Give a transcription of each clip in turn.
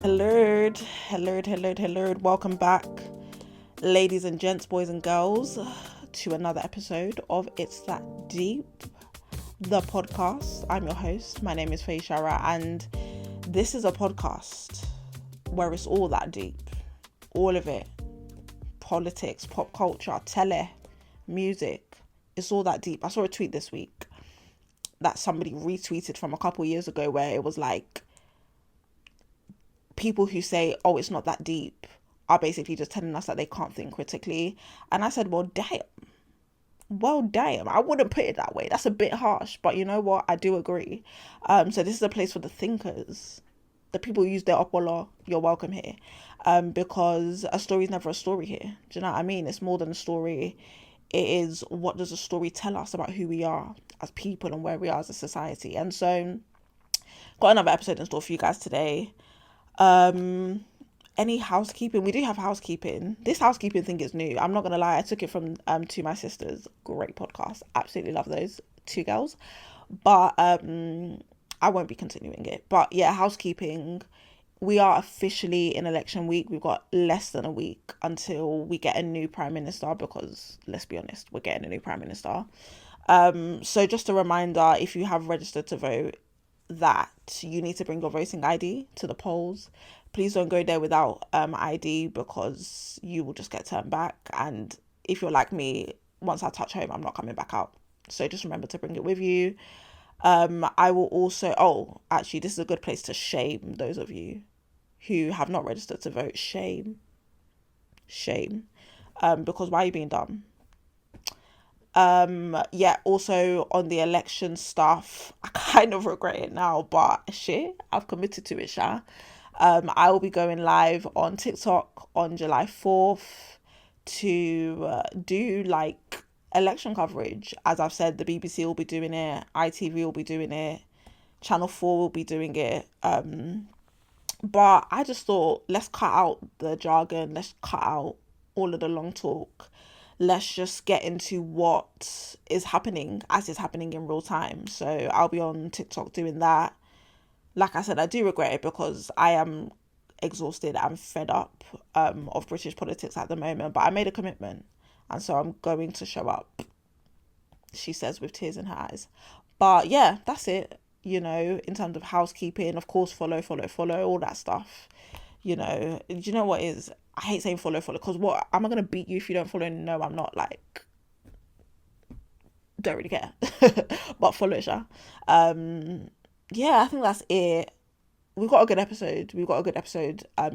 Hello, hello, hello, hello. Welcome back, ladies and gents, boys and girls, to another episode of It's That Deep, the podcast. I'm your host. My name is Feyisara, and this is a podcast where it's all that deep. All of it. Politics, pop culture, tele, music. It's all that deep. I saw a tweet this week that somebody retweeted from a couple years ago where it was like, people who say, oh, it's not that deep, are basically just telling us that they can't think critically. And I said, well, damn. I wouldn't put it that way. That's a bit harsh. But you know what? I do agree. So this is a place for the thinkers. The people who use their opolo, you're welcome here. Because a story is never a story here. Do you know what I mean? It's more than a story. It is, what does a story tell us about who we are as people and where we are as a society? And so, got another episode in store for you guys today. Any housekeeping? We do have housekeeping. This housekeeping thing is new. I'm not gonna lie, I took it from To My Sisters. Great podcast. Absolutely love those two girls. But I won't be continuing it. But yeah, housekeeping. We are officially in election week. We've got less than a week until we get a new prime minister, because let's be honest, we're getting a new prime minister. So just a reminder, if you have registered to vote, that you need to bring your voting ID to the polls. Please don't go there without ID, because you will just get turned back. And if you're like me, once I touch home, I'm not coming back out. So just remember to bring it with you. I will also, actually, this is a good place to shame those of you who have not registered to vote. Shame. Because why are you being dumb? Also on the election stuff, I kind of regret it now, but shit, I've committed to it, I will be going live on TikTok on July 4th to do like election coverage. As I've said, the BBC will be doing it, ITV will be doing it, Channel 4 will be doing it. But I just thought, let's cut out the jargon, let's cut out all of the long talk. Let's just get into what is happening as it's happening in real time. So I'll be on TikTok doing that. Like I said, I do regret it because I am exhausted and fed up of British politics at the moment. But I made a commitment, and so I'm going to show up, she says with tears in her eyes. But yeah, that's it. In terms of housekeeping, of course, follow, all that stuff. Do you know what is? I hate saying follow, because what, am I going to beat you if you don't follow? No, I'm not. Like, don't really care. But follow it, yeah, I think that's it. We've got a good episode.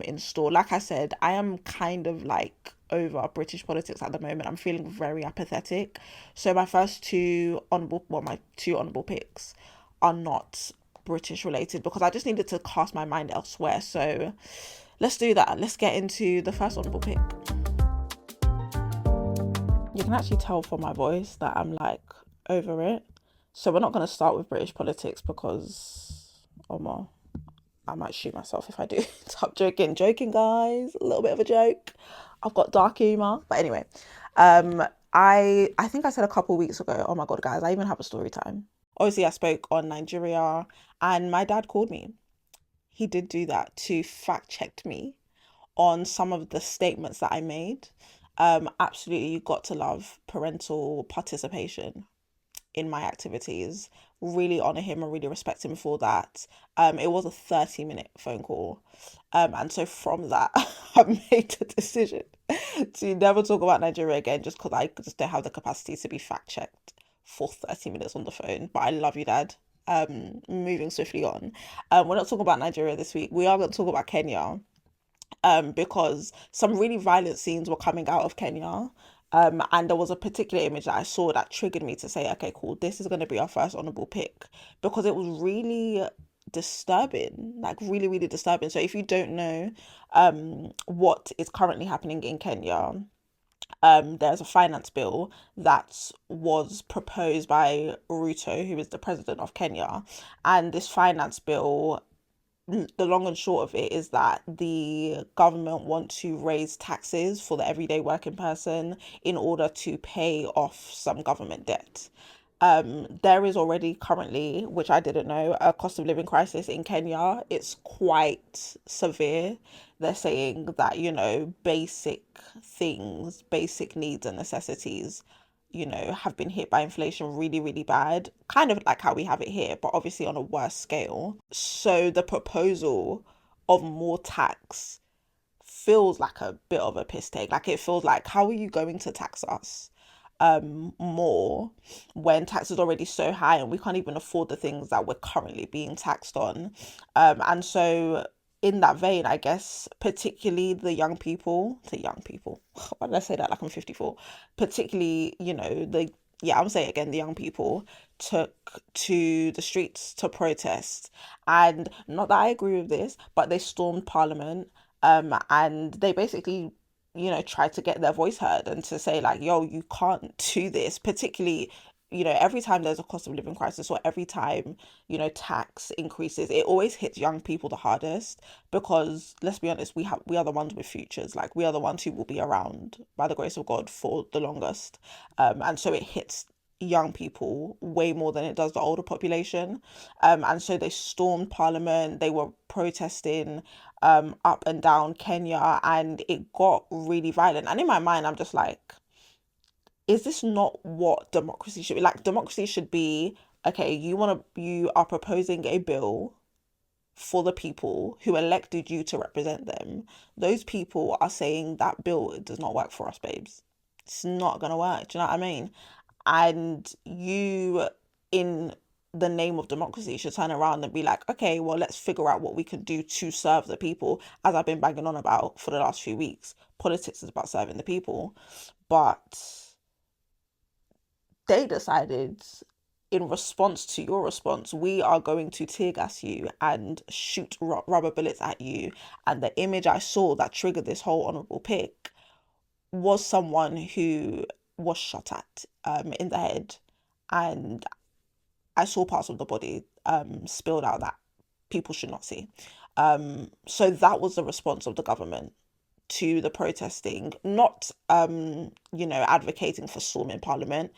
In store. Like I said, I am kind of like over British politics at the moment. I'm feeling very apathetic. So my two honourable picks are not British related, because I just needed to cast my mind elsewhere. So let's do that. Let's get into the first honourable pick. You can actually tell from my voice that I'm like over it. So we're not going to start with British politics because, I might shoot myself if I do. Stop joking, guys. A little bit of a joke. I've got dark humour. But anyway, I think I said a couple weeks ago, oh my God, guys, I even have a story time. Obviously, I spoke on Nigeria, and my dad called me. He did do that to fact check me on some of the statements that I made. Absolutely, you got to love parental participation in my activities. Really honor him and really respect him for that. It was a 30-minute phone call. And so from that, I made a decision to never talk about Nigeria again, just because I just don't have the capacity to be fact checked for 30 minutes on the phone. But I love you, Dad. Moving swiftly on. We're not talking about Nigeria this week. We are going to talk about Kenya. Because some really violent scenes were coming out of Kenya. And there was a particular image that I saw that triggered me to say, okay, cool, this is going to be our first honourable pick, because it was really disturbing, like really, really disturbing. So if you don't know what is currently happening in Kenya, there's a finance bill that was proposed by Ruto, who is the president of Kenya. And this finance bill, the long and short of it is that the government want to raise taxes for the everyday working person in order to pay off some government debt. There is already currently, which I didn't know, a cost of living crisis in Kenya. It's quite severe. They're saying that, basic things, basic needs and necessities, have been hit by inflation really, really bad, kind of like how we have it here, but obviously on a worse scale. So the proposal of more tax feels like a bit of a piss take. Like, it feels like, how are you going to tax us more when tax is already so high and we can't even afford the things that we're currently being taxed on? And so in that vein, I guess, particularly the young people, why did I say that like I'm 54? Particularly, I'm saying it again, the young people took to the streets to protest. And not that I agree with this, but they stormed Parliament, and they basically, try to get their voice heard and to say like, yo, you can't do this, particularly, every time there's a cost of living crisis, or every time, tax increases, it always hits young people the hardest, because let's be honest, we are the ones with futures. Like, we are the ones who will be around by the grace of God for the longest. And so it hits young people way more than it does the older population. And so they stormed Parliament, they were protesting up and down Kenya, and it got really violent. And in my mind, I'm just like, is this not what democracy should be? Like, democracy should be, okay, you are proposing a bill for the people who elected you to represent them. Those people are saying that bill does not work for us, babes. It's not gonna work. Do you know what I mean? And you, in the name of democracy, should turn around and be like, okay, well, let's figure out what we can do to serve the people. As I've been banging on about for the last few weeks, politics is about serving the people. But they decided, in response to your response, we are going to tear gas you and shoot rubber bullets at you. And the image I saw that triggered this whole honourable pick was someone who was shot at in the head, and I saw parts of the body spilled out that people should not see. So that was the response of the government to the protesting, not advocating for storming Parliament.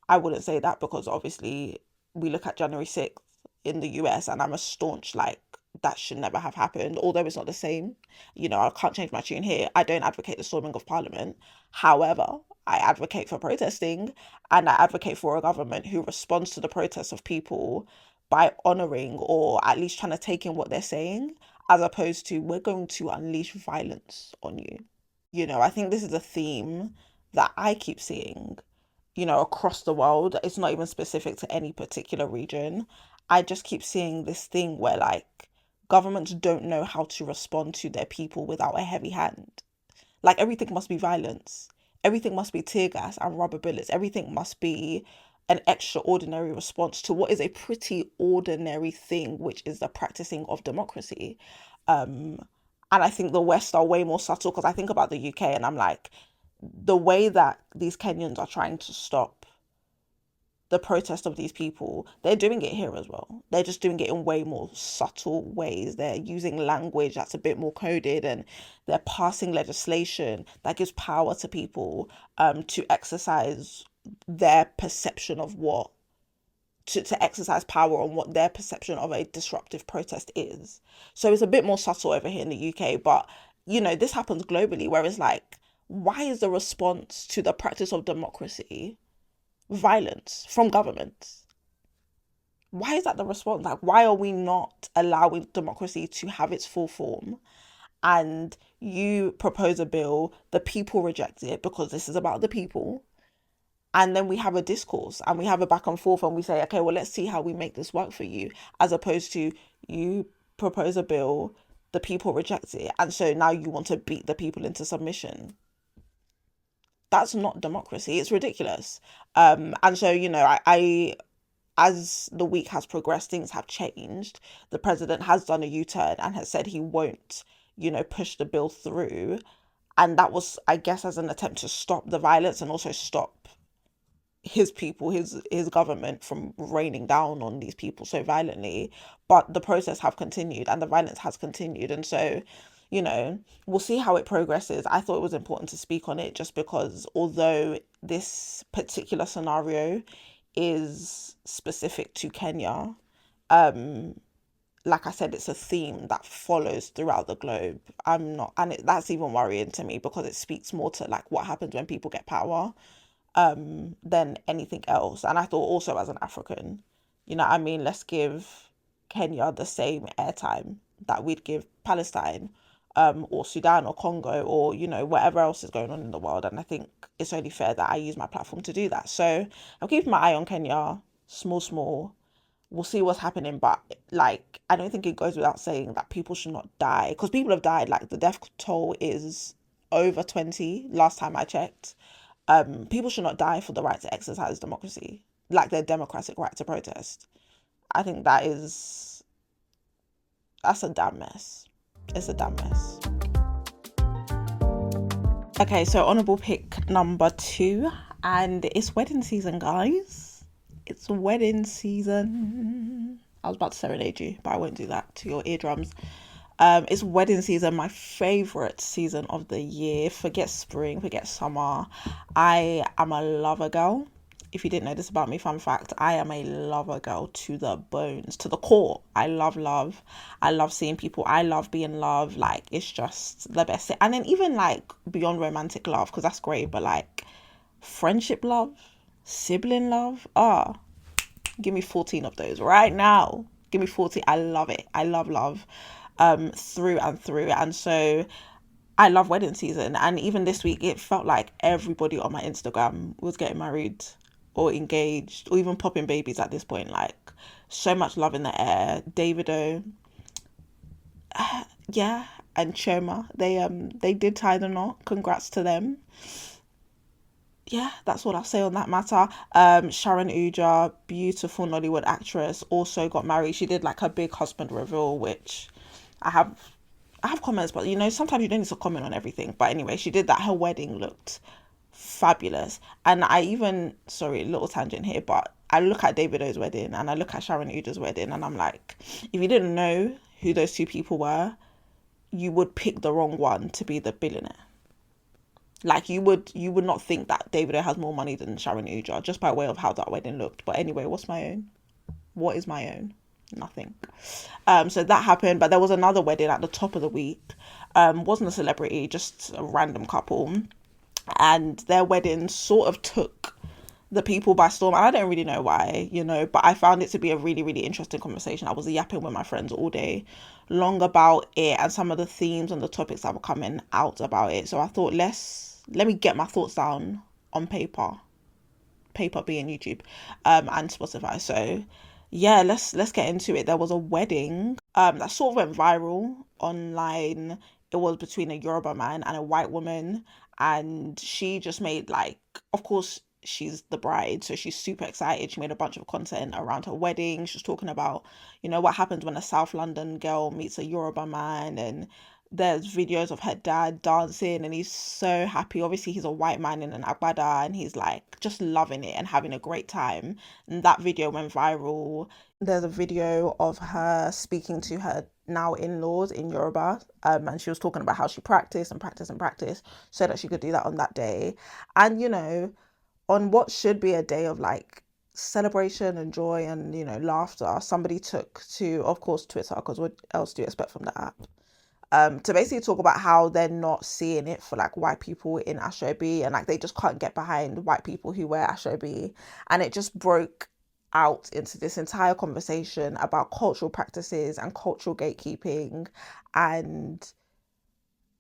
I wouldn't say that, because obviously we look at January 6th in the US, and I'm a staunch, like, that should never have happened, although it's not the same. I can't change my tune here. I don't advocate the storming of Parliament. However, I advocate for protesting, and I advocate for a government who responds to the protests of people by honouring, or at least trying to take in what they're saying, as opposed to, we're going to unleash violence on you. I think this is a theme that I keep seeing, across the world. It's not even specific to any particular region. I just keep seeing this thing where, like, governments don't know how to respond to their people without a heavy hand. Like, everything must be violence. Everything must be tear gas and rubber bullets. Everything must be an extraordinary response to what is a pretty ordinary thing, which is the practicing of democracy. And I think the West are way more subtle, because I think about the UK and I'm like, the way that these Kenyans are trying to stop the protest of these people, they're doing it here as well. They're just doing it in way more subtle ways. They're using language that's a bit more coded, and they're passing legislation that gives power to people to exercise their perception of what to exercise power on what their perception of a disruptive protest is. So it's a bit more subtle over here in the UK, but this happens globally, where it's like, why is the response to the practice of democracy violence from governments? Why is that the response? Like, why are we not allowing democracy to have its full form? And you propose a bill, the people reject it, because this is about the people. And then we have a discourse and we have a back and forth, and we say, okay, well, let's see how we make this work for you, as opposed to, you propose a bill, the people reject it, and so now you want to beat the people into submission. That's not democracy. It's ridiculous. And so, I as the week has progressed, things have changed. The president has done a U-turn and has said he won't, push the bill through. And that was, I guess, as an attempt to stop the violence and also stop his people, his government, from raining down on these people so violently. But the process have continued and the violence has continued. And so, we'll see how it progresses. I thought it was important to speak on it, just because although this particular scenario is specific to Kenya. Like I said, it's a theme that follows throughout the globe. I'm not, and that's even worrying to me because it speaks more to like what happens when people get power, than anything else. And I thought also as an African, you know what I mean, let's give Kenya the same airtime that we'd give Palestine, or Sudan or Congo or, you know, whatever else is going on in the world. And I think it's only fair that I use my platform to do that. So I'm keeping my eye on Kenya, small. We'll see what's happening, but like I don't think it goes without saying that people should not die, because people have died. Like the death toll is over 20 last time I checked. People should not die for the right to exercise democracy, like their democratic right to protest. I think that's a damn mess. It's a damn mess. Okay, so honorable pick number 2, and it's wedding season, guys. It's wedding season. I was about to serenade you, but I won't do that to your eardrums. It's wedding season, my favorite season of the year. Forget spring, forget summer. I am a lover girl. If you didn't know this about me, fun fact, I am a lover girl to the bones, to the core. I love love. I love seeing people. I love being loved. Like, it's just the best. And then even like beyond romantic love, because that's great, but like friendship love, sibling love, give me 14 of those right now. Give me 40. I love it. I love love, through and through. And so I love wedding season. And even this week, it felt like everybody on my Instagram was getting married or engaged or even popping babies at this point. Like, so much love in the air. Davido, yeah, and Choma, they did tie the knot. Congrats to them. Yeah, that's what I'll say on that matter. Sharon Uja, beautiful Nollywood actress, also got married. She did like her big husband reveal, which I have I have comments, but you know, sometimes you don't need to comment on everything. But anyway, she did that. Her wedding looked fabulous. And I even, sorry, little tangent here, but I look at Davido's wedding and I look at Sharon Uja's wedding and I'm like, if you didn't know who those two people were, you would pick the wrong one to be the billionaire. Like you would not think that Davido has more money than Sharon Uja just by way of how that wedding looked. But anyway, what's my own? What is my own? Nothing. So that happened, but there was another wedding at the top of the week. Wasn't a celebrity, just a random couple, and their wedding sort of took the people by storm. And I don't really know why, you know, but I found it to be a really, really interesting conversation. I was yapping with my friends all day long about it and some of the themes and the topics that were coming out about it. So I thought, let me get my thoughts down on paper being YouTube, and Spotify. So yeah, let's get into it. There was a wedding that sort of went viral online. It was between a Yoruba man and a white woman, and she just made, like, of course she's the bride, so she's super excited. She made a bunch of content around her wedding. She was talking about, you know, what happens when a South London girl meets a Yoruba man, and there's videos of her dad dancing and he's so happy. Obviously he's a white man in an agbada and he's like just loving it and having a great time, and that video went viral. There's a video of her speaking to her now in-laws in Yoruba, and she was talking about how she practiced and practiced and practiced so that she could do that on that day. And you know, on what should be a day of like celebration and joy and, you know, laughter, somebody took to, of course, Twitter, because what else do you expect from the app, to basically talk about how they're not seeing it for like white people in Ashobi, and like they just can't get behind white people who wear Ashobi. And it just broke out into this entire conversation about cultural practices and cultural gatekeeping, and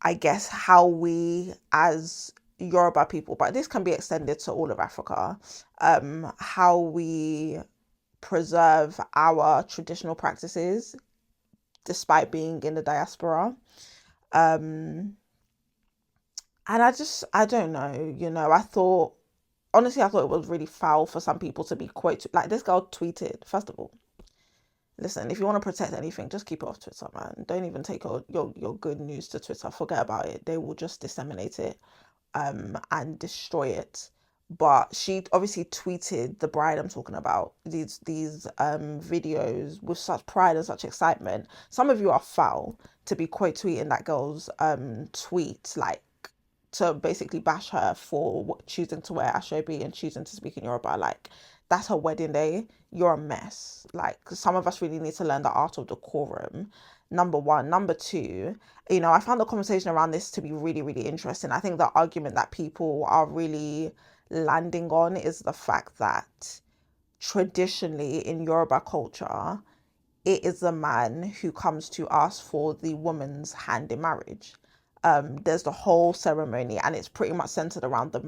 I guess how we as Yoruba people, but this can be extended to all of Africa, how we preserve our traditional practices despite being in the diaspora. And I don't know, you know, honestly, I thought it was really foul for some people to be quote, like this girl tweeted, first of all, listen, if you want to protect anything, just keep it off Twitter, man. Don't even take your good news to Twitter. Forget about it. They will just disseminate it, and destroy it. But she obviously tweeted the bride I'm talking about, these videos with such pride and such excitement. Some of you are foul to be quote tweeting that girl's tweet, like to basically bash her for choosing to wear Ashobi and choosing to speak in Yoruba. Like, that's her wedding day, you're a mess. Like, some of us really need to learn the art of decorum, number one. Number two, I found the conversation around this to be really, really interesting. I think the argument that people are really landing on is the fact that traditionally in Yoruba culture, it is the man who comes to ask for the woman's hand in marriage. There's the whole ceremony, and it's pretty much centered around the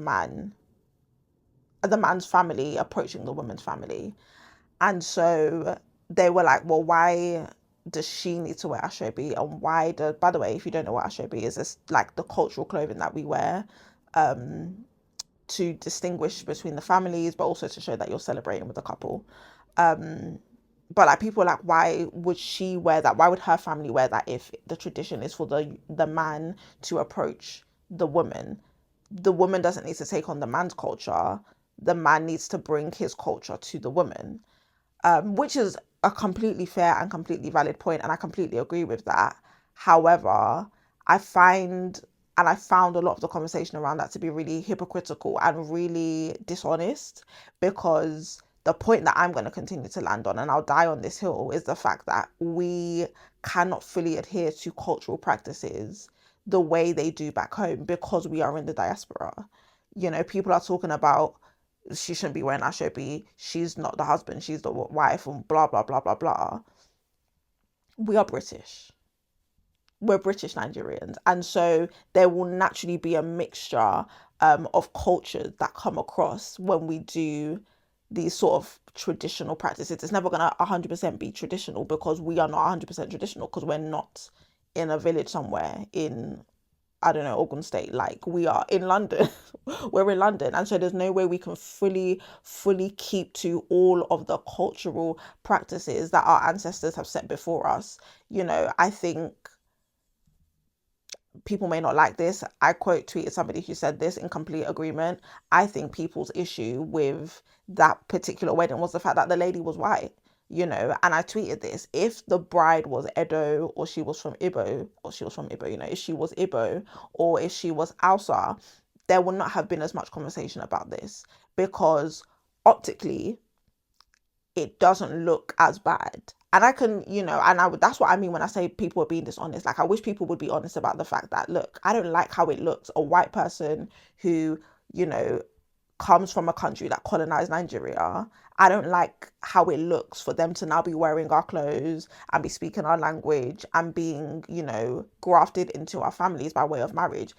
man's family approaching the woman's family. And so they were like, well, why does she need to wear ashobi? And by the way, if you don't know what ashobi is, it's like the cultural clothing that we wear to distinguish between the families, but also to show that you're celebrating with the couple. But like, people are like, why would she wear that? Why would her family wear that if the tradition is for the man to approach the woman? The woman doesn't need to take on the man's culture. The man needs to bring his culture to the woman, which is a completely fair and completely valid point, and I completely agree with that. However, I found a lot of the conversation around that to be really hypocritical and really dishonest, because the point that I'm going to continue to land on, and I'll die on this hill, is the fact that we cannot fully adhere to cultural practices the way they do back home because we are in the diaspora. People are talking about she shouldn't be wearing ashobi, she's not the husband, she's the wife, and blah, blah, blah, blah, blah. We are British. We're British Nigerians. And so there will naturally be a mixture of cultures that come across when we do these sort of traditional practices. It's never going to 100% be traditional because we are not 100% traditional, because we're not in a village somewhere in, I don't know, Ogun State. Like, we are in London. We're in London. And so there's no way we can fully keep to all of the cultural practices that our ancestors have set before us. I think people may not like this. I quote tweeted somebody who said this in complete agreement. I think people's issue with that particular wedding was the fact that the lady was white. And I tweeted this: if the bride was Edo, or she was from Igbo, if she was Igbo or if she was Hausa, there would not have been as much conversation about this, because optically it doesn't look as bad. And I can, that's what I mean when I say people are being dishonest. Like, I wish people would be honest about the fact that, look, I don't like how it looks. A white person who, comes from a country that colonized Nigeria, I don't like how it looks for them to now be wearing our clothes and be speaking our language and being, grafted into our families by way of marriage.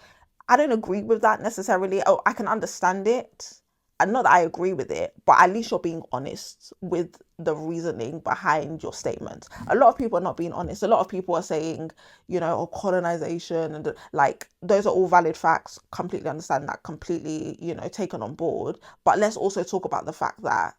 I don't agree with that necessarily. Oh, I can understand it. And not that I agree with it, but at least you're being honest with the reasoning behind your statements. A lot of people are not being honest. A lot of people are saying, colonization, and like, those are all valid facts. Completely understand that, completely, taken on board. But let's also talk about the fact that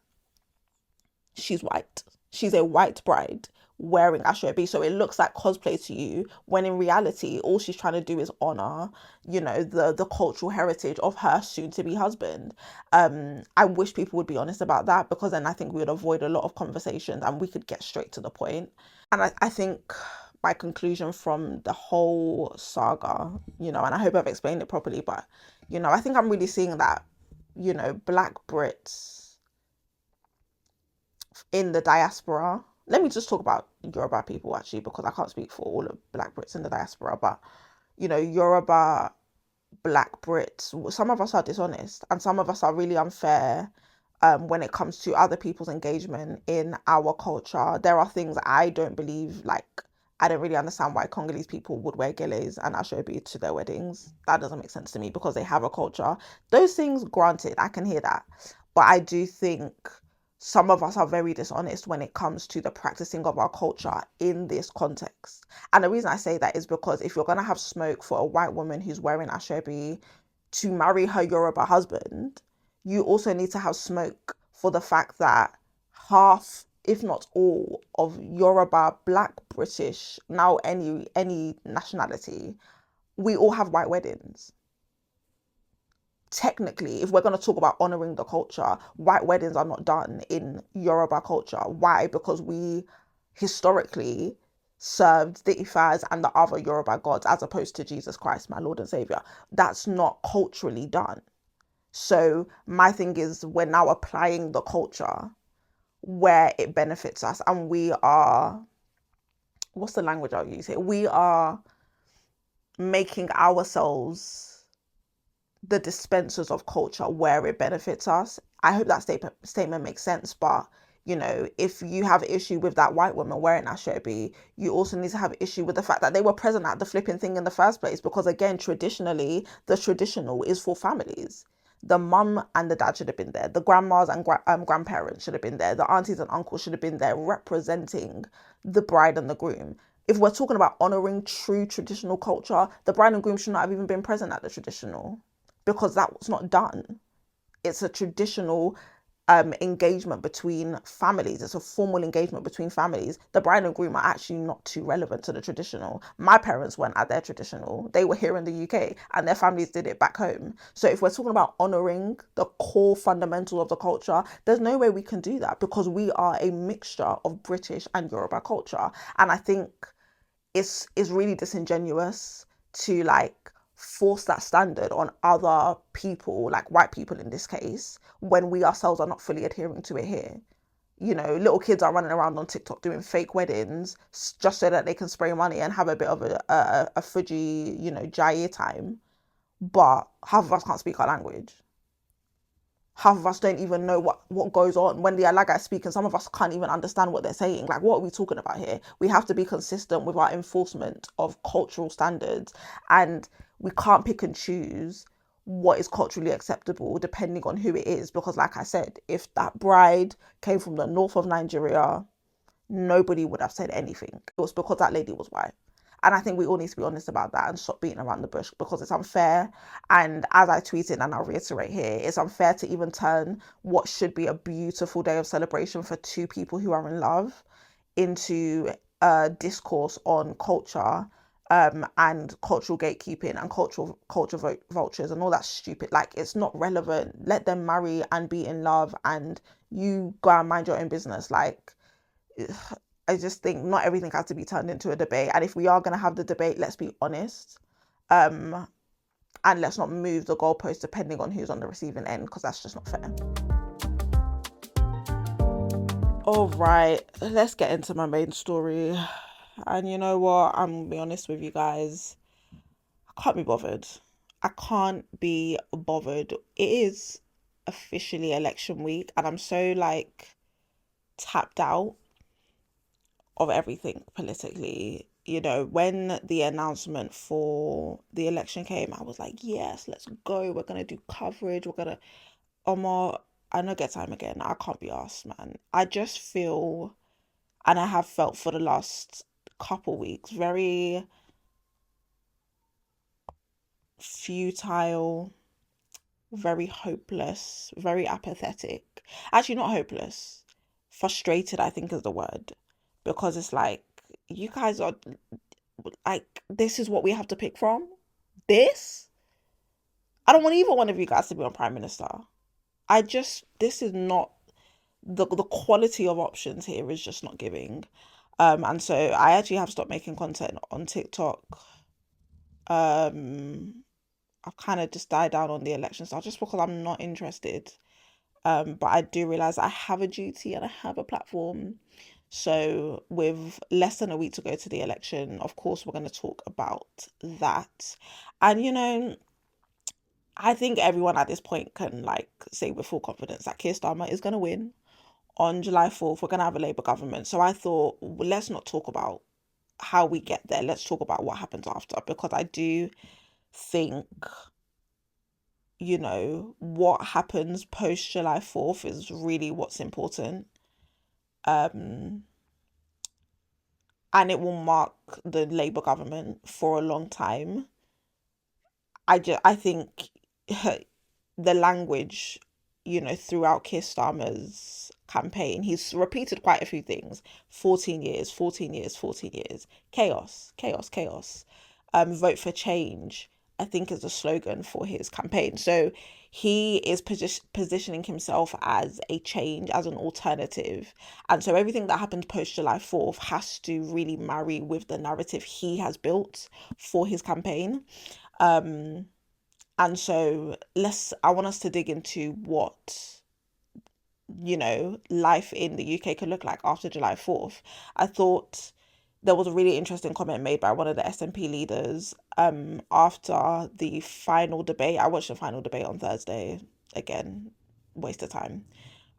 she's white. She's a white bride wearing ashobi, so it looks like cosplay to you, when in reality all she's trying to do is honor the cultural heritage of her soon-to-be husband. I wish people would be honest about that, because then I think we would avoid a lot of conversations and we could get straight to the point. And I think my conclusion from the whole saga, and I hope I've explained it properly, but I think I'm really seeing that Black Brits in the diaspora. Let me just talk about Yoruba people, actually, because I can't speak for all of Black Brits in the diaspora. But, Yoruba Black Brits, some of us are dishonest and some of us are really unfair when it comes to other people's engagement in our culture. There are things I don't believe, like, I don't really understand why Congolese people would wear geles and ashobi to their weddings. That doesn't make sense to me, because they have a culture. Those things, granted, I can hear that. But I do think some of us are very dishonest when it comes to the practicing of our culture in this context. And the reason I say that is because if you're going to have smoke for a white woman who's wearing ashobi to marry her Yoruba husband, you also need to have smoke for the fact that half, if not all, of Yoruba, Black, British, now any nationality, we all have white weddings. Technically, if we're going to talk about honoring the culture, white weddings are not done in Yoruba culture. Why? Because we historically served the Ifas and the other Yoruba gods as opposed to Jesus Christ, my Lord and Savior. That's not culturally done. So my thing is, we're now applying the culture where it benefits us, and we are, what's the language I'll use here? We are making ourselves the dispensers of culture where it benefits us. I hope that statement makes sense. But if you have issue with that white woman wearing ashobi, you also need to have issue with the fact that they were present at the flipping thing in the first place. Because again, traditionally, the traditional is for families. The mum and the dad should have been there. The grandmas and grandparents should have been there. The aunties and uncles should have been there representing the bride and the groom. If we're talking about honouring true traditional culture, the bride and groom should not have even been present at the traditional, because that was not done. It's a traditional engagement between families. It's a formal engagement between families. The bride and groom are actually not too relevant to the traditional. My parents weren't at their traditional. They were here in the UK and their families did it back home. So if we're talking about honouring the core fundamental of the culture, there's no way we can do that, because we are a mixture of British and Yoruba culture. And I think it's really disingenuous to force that standard on other people, like white people in this case, when we ourselves are not fully adhering to it here. Little kids are running around on TikTok doing fake weddings just so that they can spray money and have a bit of a Fuji, Jaye time. But half of us can't speak our language. Half of us don't even know what goes on when the Alaga speak, and some of us can't even understand what they're saying. Like, what are we talking about here? We have to be consistent with our enforcement of cultural standards, and we can't pick and choose what is culturally acceptable depending on who it is. Because like I said, if that bride came from the north of Nigeria, nobody would have said anything. It was because that lady was white. And I think we all need to be honest about that and stop beating around the bush, because it's unfair. And as I tweeted, and I'll reiterate here, it's unfair to even turn what should be a beautiful day of celebration for two people who are in love into a discourse on culture, and cultural gatekeeping and culture vultures and all that stupid. Like, it's not relevant. Let them marry and be in love, and you go and mind your own business. Like, I just think not everything has to be turned into a debate. And if we are going to have the debate, let's be honest. And let's not move the goalpost depending on who's on the receiving end, because that's just not fair. All right, let's get into my main story. And you know what? I'm going to be honest with you guys. I can't be bothered. I can't be bothered. It is officially election week, and I'm so tapped out of everything politically. When the announcement for the election came, I was like, yes, let's go. We're gonna do coverage. We're gonna Omar, I know get time again. I can't be asked, man. I just feel, and I have felt for the last couple weeks, very futile, very hopeless, very apathetic. Actually, not hopeless. Frustrated, I think, is the word. Because it's like, you guys are this is what we have to pick from? This? I don't want either one of you guys to be on Prime Minister. This is not, the quality of options here is just not giving. And so I actually have stopped making content on TikTok. I've kind of just died down on the election stuff just because I'm not interested. But I do realize I have a duty and I have a platform. So with less than a week to go to the election, of course, we're going to talk about that. And, I think everyone at this point can say with full confidence that Keir Starmer is going to win. On July 4th, we're going to have a Labour government. So I thought, well, let's not talk about how we get there. Let's talk about what happens after, because I do think, what happens post July 4th is really what's important. And it will mark the Labour government for a long time. I think the language, throughout Keir Starmer's campaign, he's repeated quite a few things. 14 years, 14 years, 14 years. Chaos, chaos, chaos. Vote for change, I think, is a slogan for his campaign. So he is positioning himself as a change, as an alternative. And so everything that happened post July 4th has to really marry with the narrative he has built for his campaign. And so I want us to dig into what, life in the UK could look like after July 4th. I thought there was a really interesting comment made by one of the SNP leaders after the final debate. I watched the final debate on Thursday. Again, waste of time.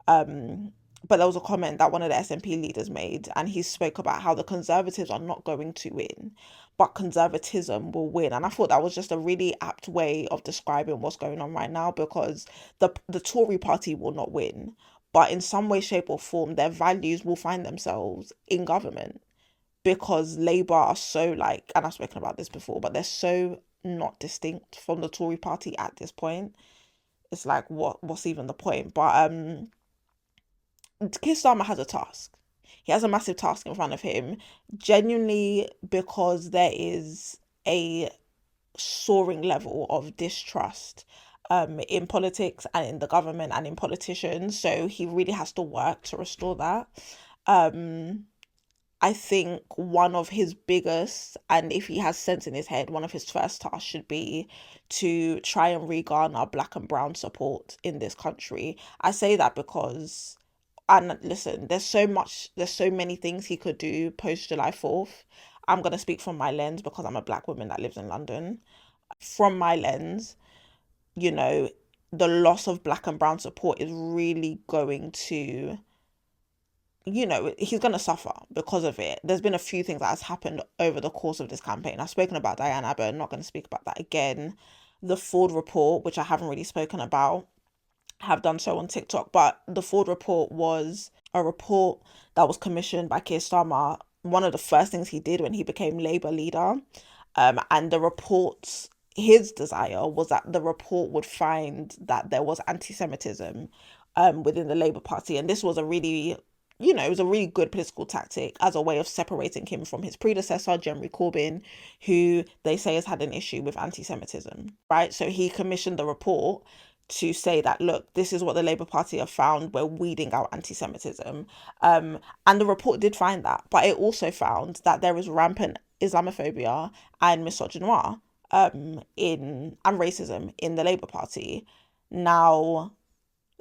But there was a comment that one of the SNP leaders made, and he spoke about how the Conservatives are not going to win, but conservatism will win. And I thought that was just a really apt way of describing what's going on right now, because the Tory party will not win, but in some way, shape, or form, their values will find themselves in government, because Labour are so like, and I've spoken about this before, but they're so not distinct from the Tory party at this point. It's like, what's even the point? But Keir Starmer has a task. He has a massive task in front of him, genuinely, because there is a soaring level of distrust in politics and in the government and in politicians. So he really has to work to restore that. I think one of his biggest, and if he has sense in his head, one of his first tasks should be to try and regarner black and brown support in this country. I say that because, and listen, there's so many things he could do post July 4th. I'm going to speak from my lens because I'm a black woman that lives in London. From my lens, you know, the loss of black and brown support is really going to, he's going to suffer because of it. There's been a few things that has happened over the course of this campaign. I've spoken about Diana, but I'm not going to speak about that again. The Ford report, which I haven't really spoken about, have done so on TikTok, but the Ford report was a report that was commissioned by Keir Starmer. One of the first things he did when he became Labour leader, and the report's his desire was that the report would find that there was anti-Semitism within the Labour Party, and this was a really, it was a really good political tactic as a way of separating him from his predecessor, Jeremy Corbyn, who they say has had an issue with anti-Semitism, right? So he commissioned the report to say that, look, this is what the Labour Party have found, we're weeding out anti-Semitism. And the report did find that, but it also found that there is rampant Islamophobia and misogynoir and racism in the Labour Party. Now,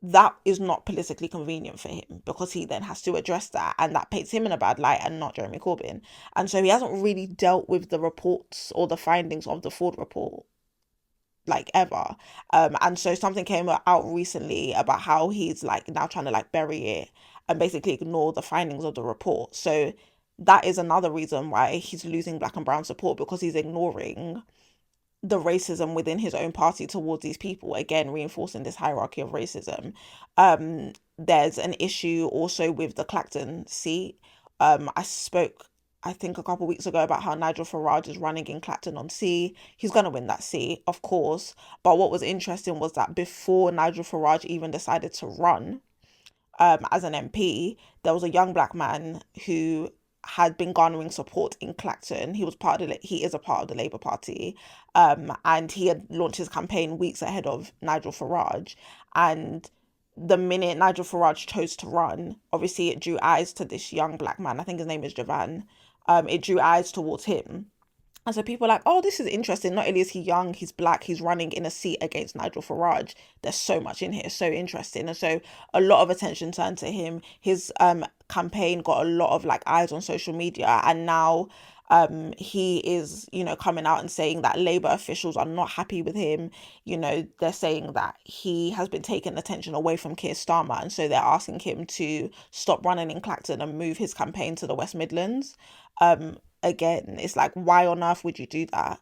that is not politically convenient for him because he then has to address that, and that paints him in a bad light and not Jeremy Corbyn. And so he hasn't really dealt with the reports or the findings of the Ford report like ever. And so something came out recently about how he's like now trying to like bury it and basically ignore the findings of the report. So that is another reason why he's losing black and brown support, because he's ignoring the racism within his own party towards these people, again reinforcing this hierarchy of racism. There's an issue also with the Clacton seat. I spoke, I think, a couple of weeks ago about how Nigel Farage is running in Clacton-on-Sea. He's going to win that seat, of course. But what was interesting was that before Nigel Farage even decided to run as an MP, there was a young black man who had been garnering support in Clacton. He is a part of the Labour Party, and he had launched his campaign weeks ahead of Nigel Farage. And the minute Nigel Farage chose to run, obviously it drew eyes to this young black man. I think his name is Javan. It drew eyes towards him. And so people are like, oh, this is interesting. Not only is he young, he's black, he's running in a seat against Nigel Farage. There's so much in here, so interesting. And so a lot of attention turned to him. His campaign got a lot of like eyes on social media. And now he is, coming out and saying that Labour officials are not happy with him. They're saying that he has been taking attention away from Keir Starmer. And so they're asking him to stop running in Clacton and move his campaign to the West Midlands. Again, it's like, why on earth would you do that?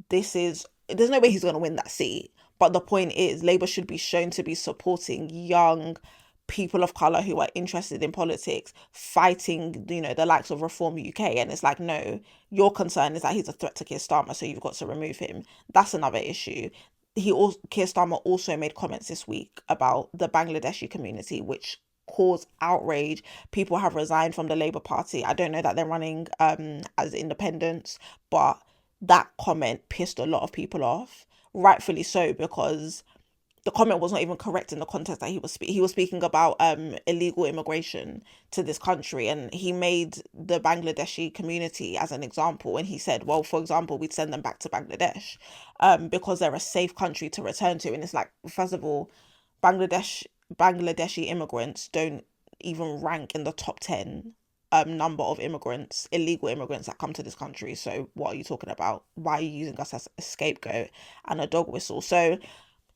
There's no way he's going to win that seat. But the point is, Labour should be shown to be supporting young people of colour who are interested in politics, fighting, the likes of Reform UK. And it's like, no, your concern is that he's a threat to Keir Starmer, so you've got to remove him. That's another issue. Keir Starmer also made comments this week about the Bangladeshi community, which caused outrage. People have resigned from the Labour Party. I don't know that they're running as independents, but that comment pissed a lot of people off, rightfully so, because the comment was not even correct in the context that he was speaking about illegal immigration to this country, and he made the Bangladeshi community as an example, and he said, well, for example, we'd send them back to Bangladesh because they're a safe country to return to. And it's like, first of all, Bangladeshi immigrants don't even rank in the top 10 number of immigrants, illegal immigrants that come to this country. So what are you talking about? Why are you using us as a scapegoat and a dog whistle? So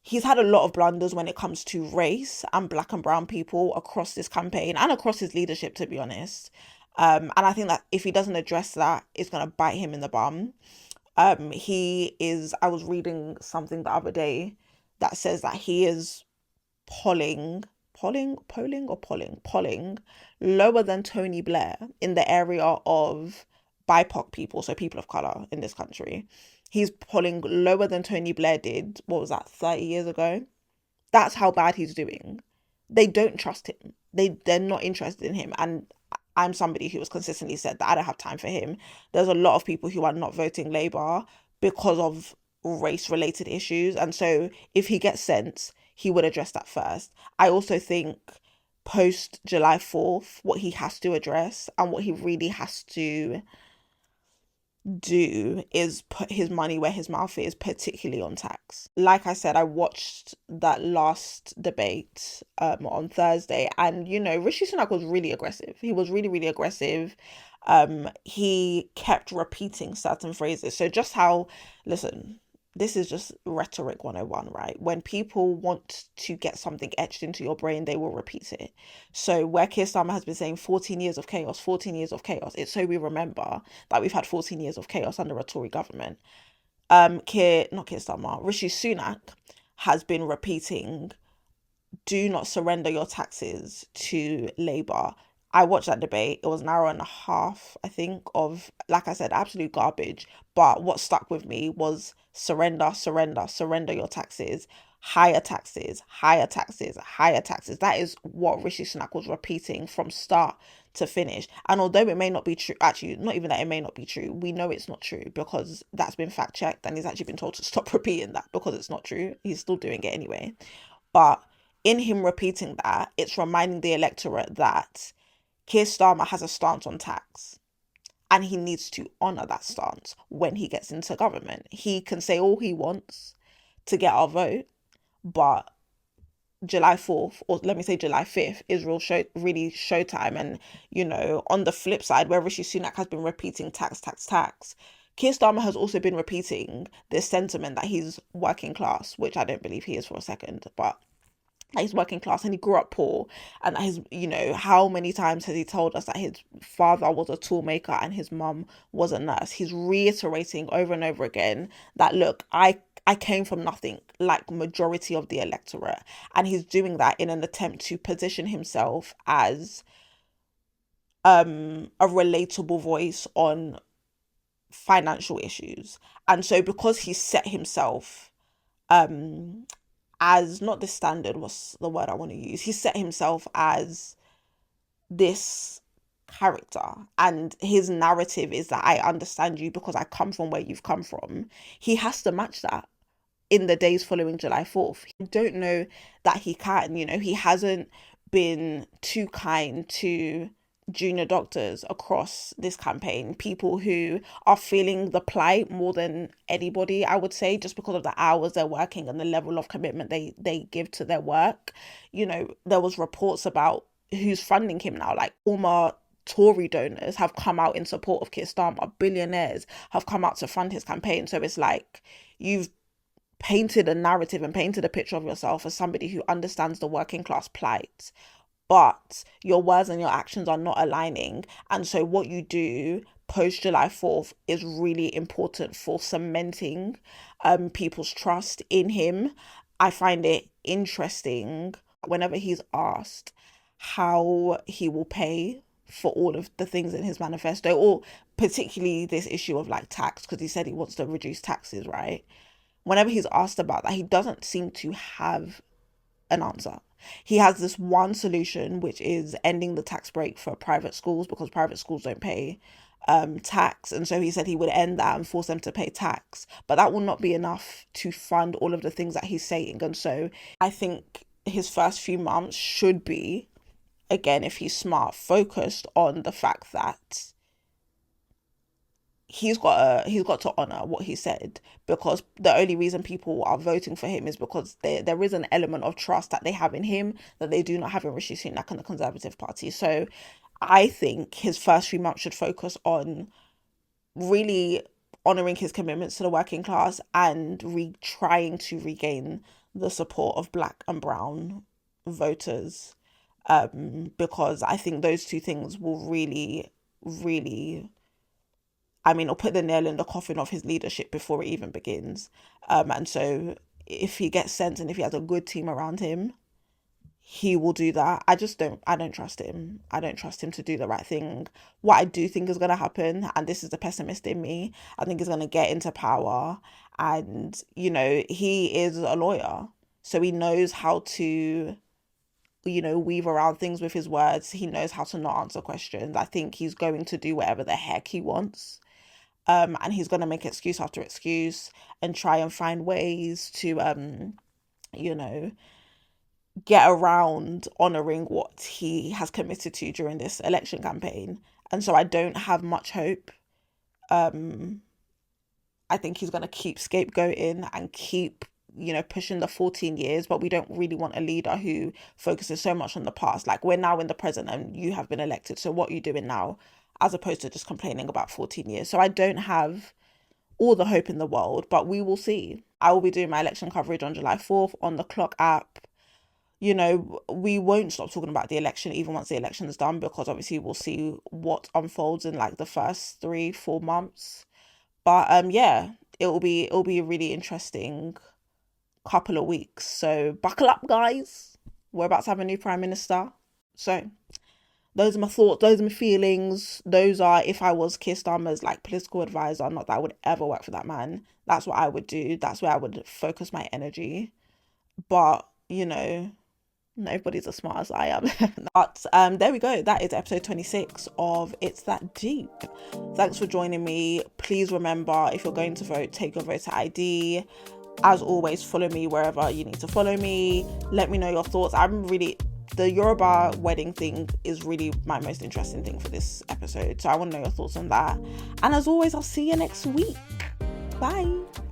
he's had a lot of blunders when it comes to race and black and brown people across this campaign and across his leadership, to be honest. And I think that if he doesn't address that, it's going to bite him in the bum. I was reading something the other day that says that he is polling lower than Tony Blair in the area of BIPOC people, so people of color in this country. He's polling lower than Tony Blair did, what was that, 30 years ago? That's how bad he's doing. They don't trust him. They're not interested in him. And I'm somebody who has consistently said that I don't have time for him. There's a lot of people who are not voting Labour because of race-related issues. And so if he gets sense, he would address that first. I also think post July 4th, what he has to address and what he really has to do is put his money where his mouth is, particularly on tax. Like I said, I watched that last debate on Thursday, and Rishi Sunak was really aggressive. He was really, really aggressive. He kept repeating certain phrases. So just how, listen, this is just rhetoric 101, right? When people want to get something etched into your brain, they will repeat it. So where Keir Starmer has been saying 14 years of chaos, 14 years of chaos, it's so we remember that we've had 14 years of chaos under a Tory government. Rishi Sunak has been repeating, do not surrender your taxes to Labour. I watched that debate. It was an hour and a half, I think, of, like I said, absolute garbage. But what stuck with me was surrender your taxes, higher taxes, higher taxes, higher taxes. That is what Rishi Sunak was repeating from start to finish. And although it may not be true, actually, not even that it may not be true, we know it's not true because that's been fact checked and he's actually been told to stop repeating that because it's not true. He's still doing it anyway. But in him repeating that, it's reminding the electorate that Keir Starmer has a stance on tax and he needs to honour that stance when he gets into government. He can say all he wants to get our vote, but July 4th, or let me say July 5th, is really showtime. And, on the flip side, where Rishi Sunak has been repeating tax, Keir Starmer has also been repeating this sentiment that he's working class, which I don't believe he is for a second, but he's working class and he grew up poor, and that his, how many times has he told us that his father was a toolmaker and his mum was a nurse? He's reiterating over and over again that, look, I came from nothing, like majority of the electorate, and he's doing that in an attempt to position himself as a relatable voice on financial issues. And so because he set himself as, not the standard, what's the word I want to use, he set himself as this character, and his narrative is that I understand you because I come from where you've come from. He has to match that in the days following July 4th. I don't know that he can. He hasn't been too kind to junior doctors across this campaign, people who are feeling the plight more than anybody, I would say, just because of the hours they're working and the level of commitment they give to their work. There was reports about who's funding him now, like former Tory donors have come out in support of Keir Starmer, billionaires have come out to fund his campaign. So it's like you've painted a narrative and painted a picture of yourself as somebody who understands the working class plight, but your words and your actions are not aligning. And so what you do post July 4th is really important for cementing people's trust in him. I find it interesting whenever he's asked how he will pay for all of the things in his manifesto, or particularly this issue of like tax, because he said he wants to reduce taxes, right? Whenever he's asked about that, he doesn't seem to have an answer. He has this one solution, which is ending the tax break for private schools, because private schools don't pay tax, and so he said he would end that and force them to pay tax, but that will not be enough to fund all of the things that he's saying. And so I think his first few months should be, again, if he's smart, focused on the fact that he's got to honor what he said, because the only reason people are voting for him is because there is an element of trust that they have in him that they do not have in Rishi Sunak and the Conservative Party. So I think his first few months should focus on really honouring his commitments to the working class and trying to regain the support of black and brown voters, because I think those two things will really, really, I mean, it'll put the nail in the coffin of his leadership before it even begins. And so if he gets sent and if he has a good team around him, he will do that. I don't trust him. I don't trust him to do the right thing. What I do think is going to happen, and this is the pessimist in me, I think he's going to get into power, and, you know, he is a lawyer, so he knows how to, you know, weave around things with his words. He knows how to not answer questions. I think he's going to do whatever the heck he wants. And he's going to make excuse after excuse and try and find ways to, you know, get around honouring what he has committed to during this election campaign. And so I don't have much hope. I think he's going to keep scapegoating and keep, you know, pushing the 14 years, but we don't really want a leader who focuses so much on the past. Like, we're now in the present and you have been elected, so what are you doing now? As opposed to just complaining about 14 years. So I don't have all the hope in the world, but we will see. I will be doing my election coverage on July 4th on the Clock app. You know, we won't stop talking about the election even once the election is done, because obviously we'll see what unfolds in like the first 3-4 months. But yeah, it'll be a really interesting couple of weeks. So buckle up, guys. We're about to have a new Prime Minister. So those are my thoughts, those are my feelings. Those are, if I was Keir Starmer's like political advisor, not that I would ever work for that man, that's what I would do. That's where I would focus my energy. But, you know, not everybody's as smart as I am. But there we go. That is episode 26 of It's That Deep. Thanks for joining me. Please remember, if you're going to vote, take your voter ID. As always, follow me wherever you need to follow me. Let me know your thoughts. The Yoruba wedding thing is really my most interesting thing for this episode. So I want to know your thoughts on that. And as always, I'll see you next week. Bye.